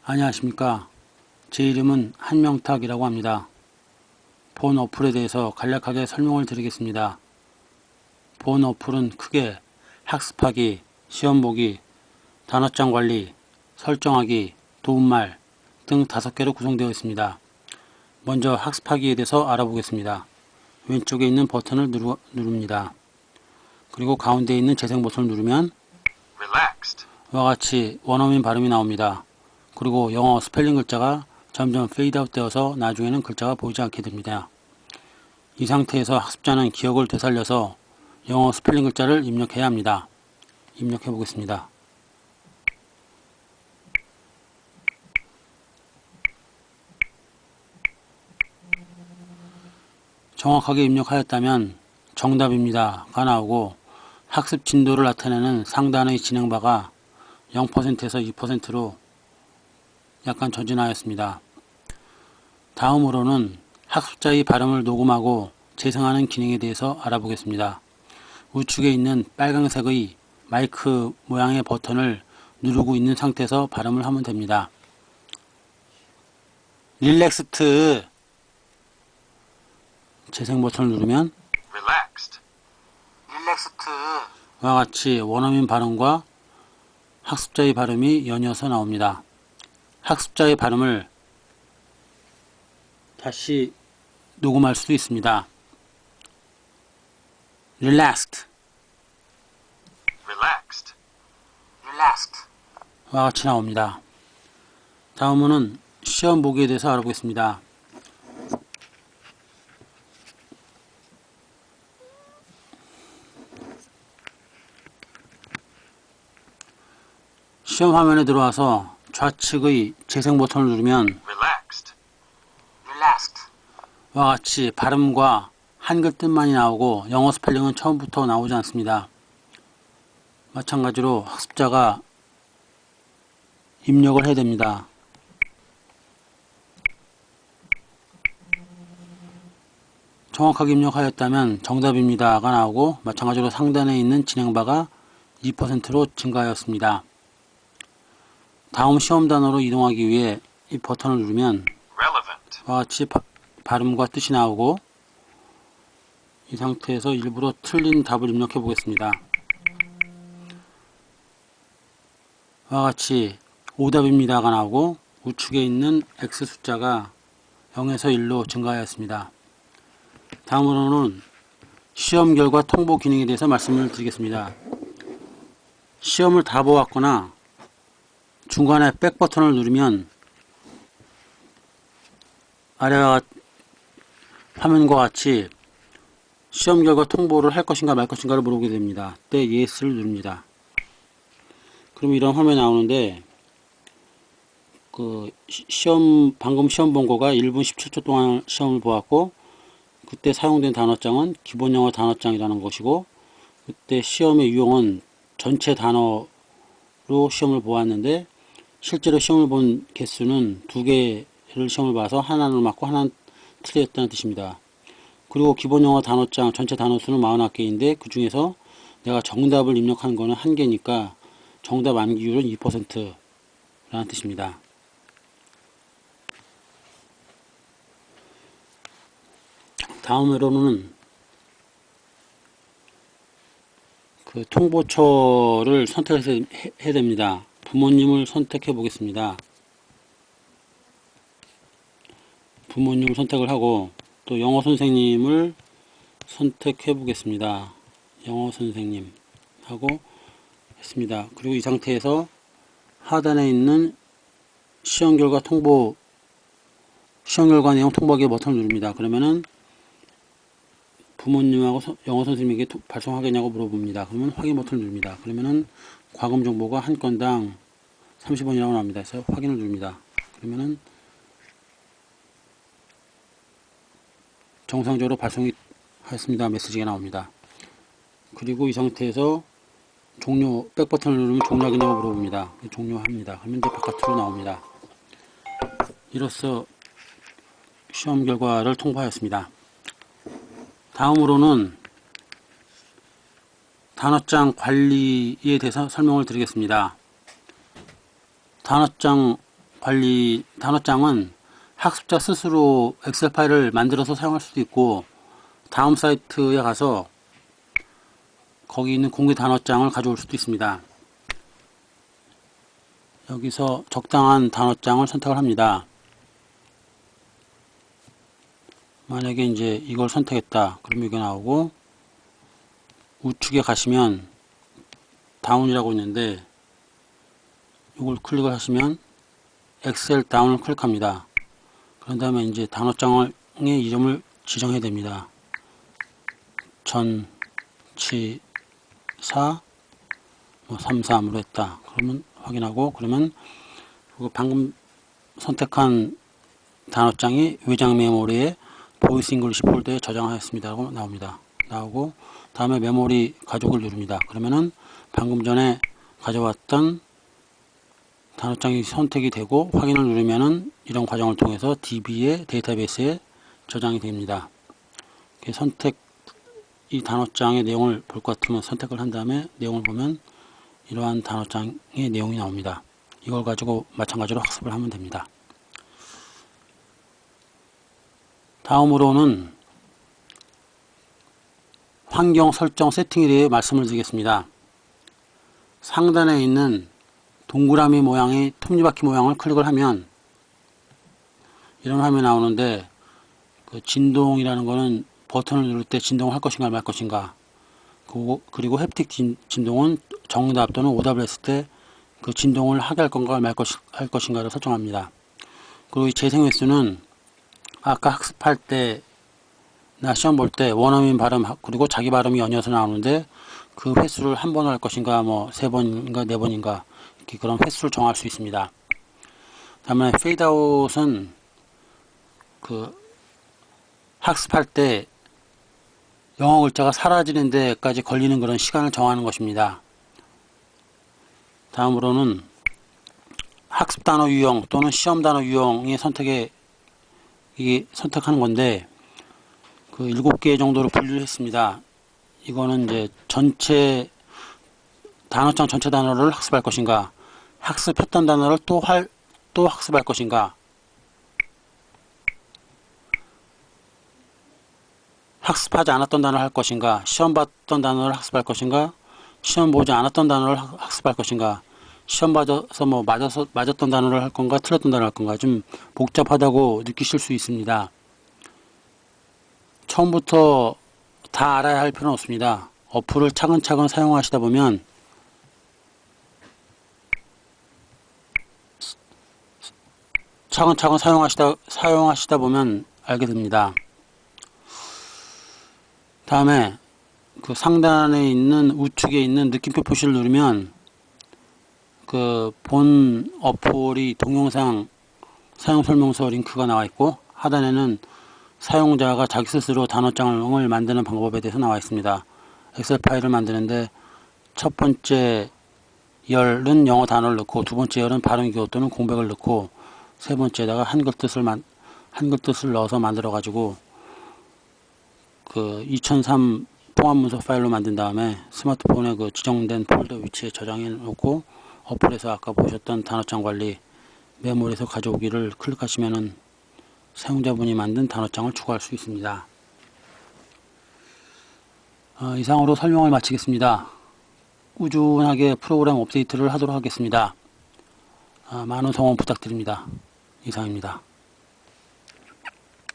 안녕하십니까. 제 이름은 한명탁이라고 합니다. 본 어플에 대해서 간략하게 설명을 드리겠습니다. 본 어플은 크게 학습하기, 시험 보기, 단어장 관리, 설정하기, 도움말 등 5개로 구성되어 있습니다. 먼저 학습하기에 대해서 알아보겠습니다. 왼쪽에 있는 버튼을 누릅니다. 그리고 가운데 있는 재생 버튼을 누르면 이와 같이 원어민 발음이 나옵니다. 그리고 영어 스펠링 글자가 점점 페이드아웃 되어서 나중에는 글자가 보이지 않게 됩니다. 이 상태에서 학습자는 기억을 되살려서 영어 스펠링 글자를 입력해야 합니다. 입력해 보겠습니다. 정확하게 입력하였다면 정답입니다가 나오고 학습 진도를 나타내는 상단의 진행바가 0%에서 2%로 약간 전진하였습니다. 다음으로는 학습자의 발음을 녹음하고 재생하는 기능에 대해서 알아보겠습니다. 우측에 있는 빨간색의 마이크 모양의 버튼을 누르고 있는 상태에서 발음을 하면 됩니다. 릴렉스트 재생 버튼을 누르면 릴렉스트와 같이 원어민 발음과 학습자의 발음이 연이어서 나옵니다. 학습자의 발음을 다시 녹음할 수도 있습니다. Relaxed 와 같이 나옵니다. 다음은 시험 보기에 대해서 알아보겠습니다. 시험 화면에 들어와서 좌측의 재생 버튼을 누르면 와 같이 발음과 한글 뜻만이 나오고 영어 스펠링은 처음부터 나오지 않습니다. 마찬가지로 학습자가 입력을 해야 됩니다. 정확하게 입력하였다면 정답입니다가 나오고 마찬가지로 상단에 있는 진행바가 2%로 증가하였습니다. 다음 시험 단어로 이동하기 위해 이 버튼을 누르면 와 같이 발음과 뜻이 나오고 이 상태에서 일부러 틀린 답을 입력해 보겠습니다. 와 같이 오답입니다가 나오고 우측에 있는 X 숫자가 0에서 1로 증가하였습니다. 다음으로는 시험 결과 통보 기능에 대해서 말씀을 드리겠습니다. 시험을 다 보았거나 중간에 백 버튼을 누르면 아래와 화면과 같이 시험 결과 통보를 할 것인가 말 것인가를 물어보게 됩니다. 그때 Yes를 누릅니다. 그럼 이런 화면이 나오는데 방금 시험 본 거가 1분 17초 동안 시험을 보았고 그때 사용된 단어장은 기본 영어 단어장이라는 것이고 그때 시험의 유형은 전체 단어로 시험을 보았는데 실제로 시험을 본 개수는 2개를 시험을 봐서 하나는 맞고 하나는 틀렸다는 뜻입니다. 그리고 기본 영어 단어장 전체 단어 수는 49개인데 그 중에서 내가 정답을 입력한 거는 1개니까 정답 암기율은 2%라는 뜻입니다. 다음으로는 통보처를 선택해야 됩니다. 부모님을 선택해 보겠습니다. 부모님을 선택을 하고 또 영어 선생님을 선택해 보겠습니다. 영어 선생님 하고 했습니다. 그리고 이 상태에서 하단에 있는 시험 결과 내용 통보하기 버튼을 누릅니다. 그러면은 부모님하고 영어 선생님에게 발송하겠냐고 물어봅니다. 그러면 확인 버튼을 누릅니다. 그러면은 과금 정보가 한 건당 30원이라고 나옵니다. 그래서 확인을 누릅니다. 그러면은 정상적으로 발송이 하였습니다. 메시지가 나옵니다. 그리고 이 상태에서 백 버튼을 누르면 종료하겠냐고 물어봅니다. 종료합니다. 그러면 이제 바깥으로 나옵니다. 이로써 시험 결과를 통보하였습니다. 다음으로는 단어장 관리에 대해서 설명을 드리겠습니다. 단어장 관리 단어장은 학습자 스스로 엑셀 파일을 만들어서 사용할 수도 있고, 다음 사이트에 가서 거기 있는 공개 단어장을 가져올 수도 있습니다. 여기서 적당한 단어장을 선택을 합니다. 만약에 이제 이걸 선택했다. 그럼 이게 나오고, 우측에 가시면 다운이라고 있는데, 이걸 클릭을 하시면 엑셀 다운을 클릭합니다. 그런 다음에 이제 단어장의 이름을 지정해야 됩니다. 전치사 33으로 했다. 그러면 확인하고, 그러면 방금 선택한 단어장이 외장 메모리에 보이스 잉글리시 폴더에 저장하였습니다 라고 나옵니다. 나오고, 다음에 메모리 가족을 누릅니다. 그러면은 방금 전에 가져왔던 단어장이 선택이 되고, 확인을 누르면은 이런 과정을 통해서 DB의 데이터베이스에 저장이 됩니다. 이 단어장의 내용을 볼 것 같으면 선택을 한 다음에 내용을 보면 이러한 단어장의 내용이 나옵니다. 이걸 가지고 마찬가지로 학습을 하면 됩니다. 다음으로는 환경 설정 세팅에 대해 말씀을 드리겠습니다. 상단에 있는 동그라미 모양의 톱니바퀴 모양을 클릭을 하면 이런 화면이 나오는데, 그 진동이라는 거는 버튼을 누를 때 진동을 할 것인가 말 것인가, 그리고 햅틱 진동은 정답 또는 오답을 했을 때 그 진동을 하게 할 건가 할 것인가를 설정합니다. 그리고 이 재생 횟수는 아까 학습할 때나 시험 볼 때 원어민 발음 그리고 자기 발음이 연이어서 나오는데, 그 횟수를 한 번 할 것인가 뭐 세 번인가 네 번인가 이렇게 그런 횟수를 정할 수 있습니다. 다음에 페이드아웃은 그 학습할 때 영어 글자가 사라지는 데까지 걸리는 그런 시간을 정하는 것입니다. 다음으로는 학습 단어 유형 또는 시험 단어 유형의 이게 선택하는 건데, 그 7개 정도로 분류를 했습니다. 이거는 이제 전체 단어장 전체 단어를 학습할 것인가, 학습했던 단어를 또 학습할 것인가, 학습하지 않았던 단어를 할 것인가, 시험 봤던 단어를 학습할 것인가, 시험 보지 않았던 단어를 학습할 것인가, 시험 봐서 뭐 맞았던 단어를 할 건가, 틀렸던 단어를 할 건가, 좀 복잡하다고 느끼실 수 있습니다. 처음부터 다 알아야 할 필요는 없습니다. 어플을 차근차근 사용하시다 보면 사용하시다 보면 알게 됩니다. 다음에 그 상단에 있는 우측에 있는 느낌표 표시를 누르면 그 본 어플이 동영상 사용 설명서 링크가 나와 있고, 하단에는 사용자가 자기 스스로 단어장을 만드는 방법에 대해서 나와 있습니다. 엑셀 파일을 만드는데 첫 번째 열은 영어 단어를 넣고, 두 번째 열은 발음 기호 또는 공백을 넣고, 세 번째에다가 한글 뜻을 넣어서 만들어 가지고 그 2003 통합 문서 파일로 만든 다음에 스마트폰에 그 지정된 폴더 위치에 저장해 놓고, 어플에서 아까 보셨던 단어장 관리 메모리에서 가져오기를 클릭하시면은 사용자분이 만든 단어장을 추가할 수 있습니다. 이상으로 설명을 마치겠습니다. 꾸준하게 프로그램 업데이트를 하도록 하겠습니다. 많은 성원 부탁드립니다. 이상입니다.